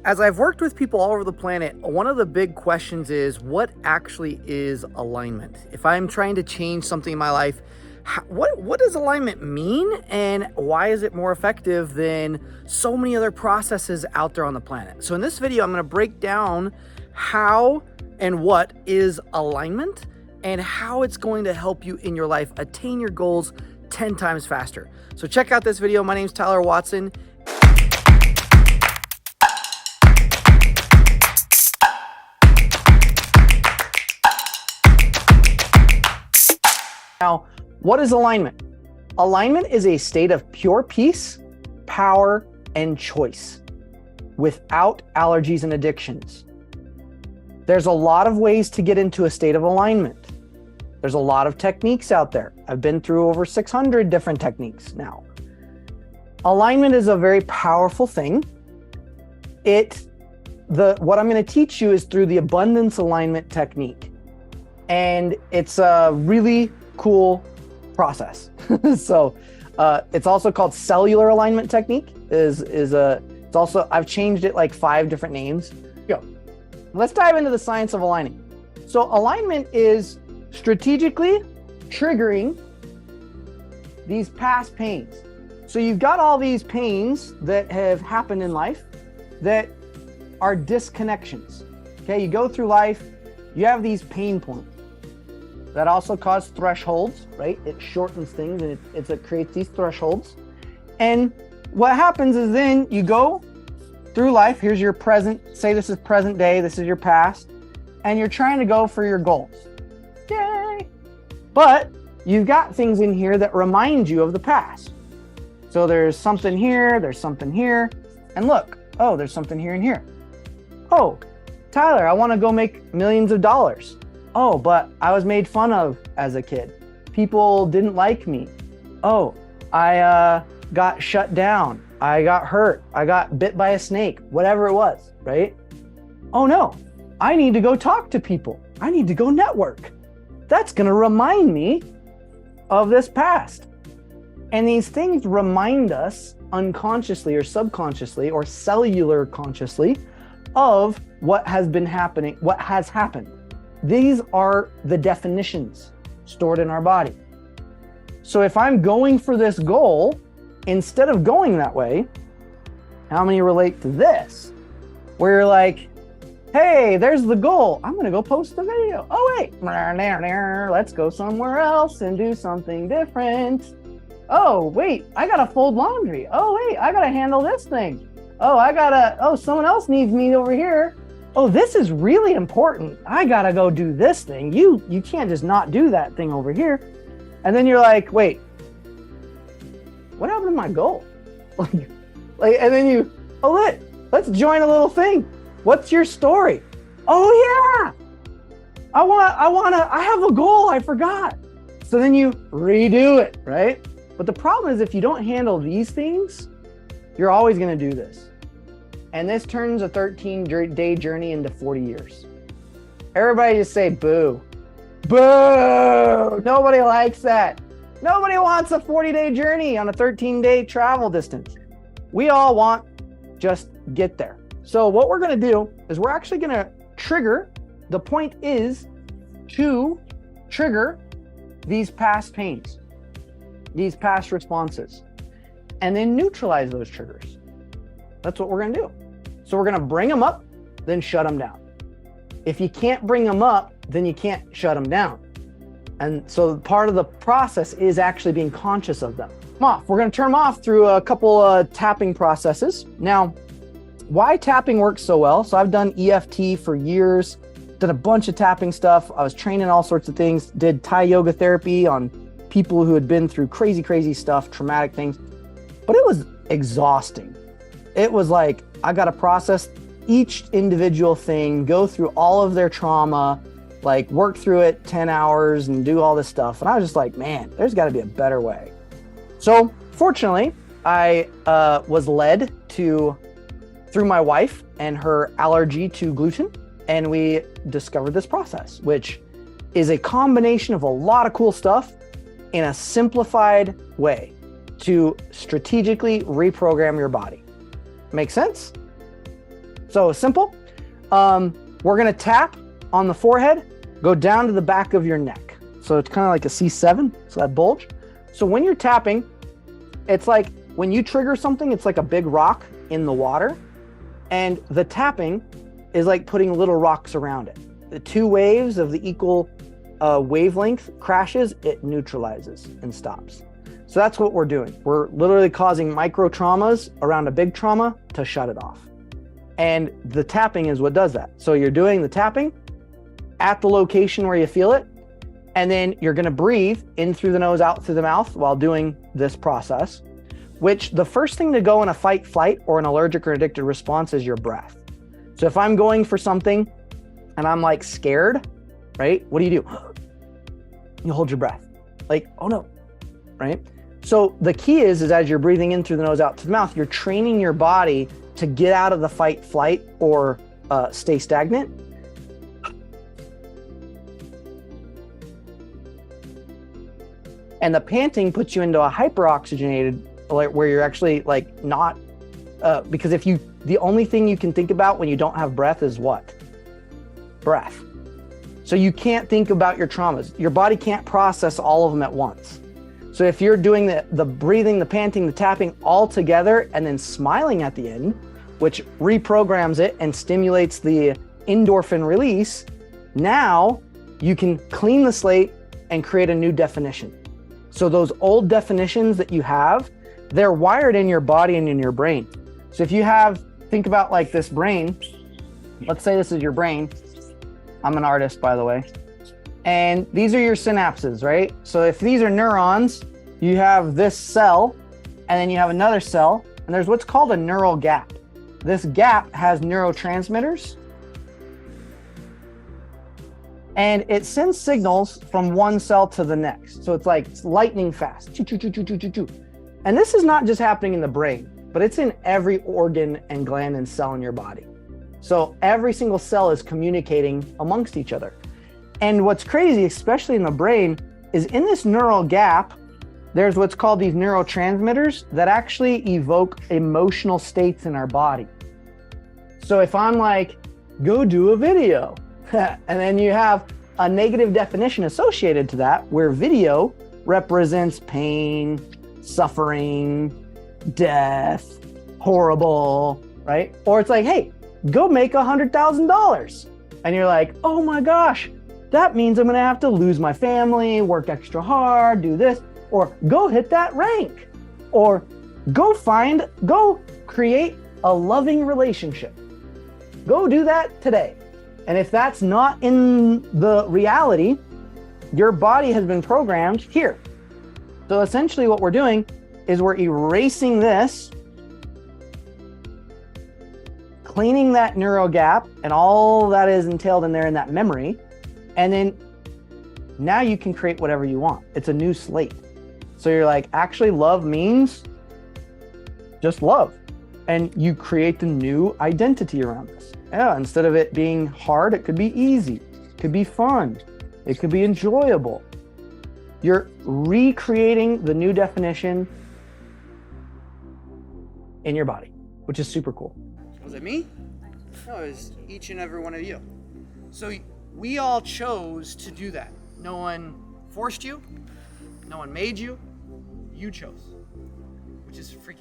As I've worked with people all over the planet, one of the big questions is, what actually is alignment? If I'm trying to change something in my life, what does alignment mean, and why is it more effective than so many other processes out there on the planet? So in this video, I'm going to break down how and what is alignment and how it's going to help you in your life attain your goals 10 times faster. So check out this video. My name's Tyler Watson. Now, what is alignment? Alignment is a state of pure peace, power, and choice without allergies and addictions. There's a lot of ways to get into a state of alignment. There's a lot of techniques out there. I've been through over 600 different techniques now. Alignment is a very powerful thing. What I'm going to teach you is through the abundance alignment technique. And it's a really cool process. So it's also called cellular alignment technique. It's also, I've changed it like 5 different names. Let's dive into the science of aligning. So alignment is strategically triggering these past pains. So you've got all these pains that have happened in life that are disconnections. Okay, you go through life, you have these pain points. That also cause thresholds, right? It shortens things and it creates these thresholds. And what happens is then you go through life. Here's your present, say this is present day, this is your past, and you're trying to go for your goals. Yay! But you've got things in here that remind you of the past. So there's something here, there's something here, and look, oh, there's something here and here. Oh, Tyler, I want to go make millions of dollars. Oh, but I was made fun of as a kid. People didn't like me. Oh, I got shut down. I got hurt. I got bit by a snake, whatever it was, right? Oh no, I need to go talk to people. I need to go network. That's going to remind me of this past. And these things remind us unconsciously or subconsciously or cellular consciously of what has been happening, what has happened. These are the definitions stored in our body. So if I'm going for this goal, instead of going that way, how many relate to this? Where you're like, hey, there's the goal. I'm going to go post the video. Oh, wait, let's go somewhere else and do something different. Oh, wait, I got to fold laundry. Oh, wait, I got to handle this thing. Oh, someone else needs me over here. Oh, this is really important. I gotta go do this thing. You can't just not do that thing over here. And then you're like, wait, what happened to my goal? And then let's join a little thing. What's your story? Oh yeah, I have a goal, I forgot. So then you redo it, right? But the problem is if you don't handle these things, you're always gonna do this. And this turns a 13-day journey into 40 years. Everybody just say boo. Boo! Nobody likes that. Nobody wants a 40-day journey on a 13-day travel distance. We all want just get there. So what we're gonna do is we're actually gonna trigger, the point is to trigger these past pains, these past responses, and then neutralize those triggers. That's what we're gonna do. So we're gonna bring them up, then shut them down. If you can't bring them up, then you can't shut them down. And so part of the process is actually being conscious of them. We're gonna turn them off through a couple tapping processes. Now, why tapping works so well? So I've done EFT for years, done a bunch of tapping stuff. I was training all sorts of things, did Thai yoga therapy on people who had been through crazy stuff, traumatic things, but it was exhausting. It was like, I got to process each individual thing, go through all of their trauma, like work through it 10 hours and do all this stuff. And I was just like, man, there's got to be a better way. So fortunately, I was led through my wife and her allergy to gluten. And we discovered this process, which is a combination of a lot of cool stuff in a simplified way to strategically reprogram your body. Make sense? So simple. We're gonna tap on the forehead, go down to the back of your neck. So it's kind of like a C7, so that bulge. So when you're tapping, it's like when you trigger something, it's like a big rock in the water, and the tapping is like putting little rocks around it. The two waves of the equal wavelength crashes, it neutralizes and stops. So that's what we're doing. We're literally causing micro traumas around a big trauma to shut it off. And the tapping is what does that. So you're doing the tapping at the location where you feel it, and then you're gonna breathe in through the nose, out through the mouth while doing this process, which the first thing to go in a fight, flight, or an allergic or addicted response is your breath. So if I'm going for something and I'm like scared, right? What do? You hold your breath. Like, oh no, right? So the key is as you're breathing in through the nose, out to the mouth, you're training your body to get out of the fight, flight, or stay stagnant. And the panting puts you into a hyperoxygenated, where you're actually like not, because the only thing you can think about when you don't have breath is what? Breath. So you can't think about your traumas. Your body can't process all of them at once. So if you're doing the breathing, the panting, the tapping all together and then smiling at the end, which reprograms it and stimulates the endorphin release, now you can clean the slate and create a new definition. So those old definitions that you have, they're wired in your body and in your brain. So if you think about like this brain, let's say this is your brain. I'm an artist, by the way. And these are your synapses, right? So if these are neurons, you have this cell, and then you have another cell, and there's what's called a neural gap. This gap has neurotransmitters, and it sends signals from one cell to the next. So it's like lightning fast. Choo, choo, choo, choo, choo, choo, choo. And this is not just happening in the brain, but it's in every organ and gland and cell in your body. So every single cell is communicating amongst each other. And what's crazy, especially in the brain, is in this neural gap, there's what's called these neurotransmitters that actually evoke emotional states in our body. So if I'm like, go do a video, and then you have a negative definition associated to that, where video represents pain, suffering, death, horrible, right? Or it's like, hey, go make $100,000. And you're like, oh my gosh, that means I'm gonna have to lose my family, work extra hard, do this, or go hit that rank, or go create a loving relationship. Go do that today. And if that's not in the reality, your body has been programmed here. So essentially what we're doing is we're erasing this, cleaning that neural gap and all that is entailed in there in that memory. And then now you can create whatever you want. It's a new slate. So you're like, actually love means just love. And you create the new identity around this. Yeah, instead of it being hard, it could be easy. It could be fun. It could be enjoyable. You're recreating the new definition in your body, which is super cool. Was it me? No, it was each and every one of you. So we all chose to do that. No one forced you. No one made you. You chose, which is freaking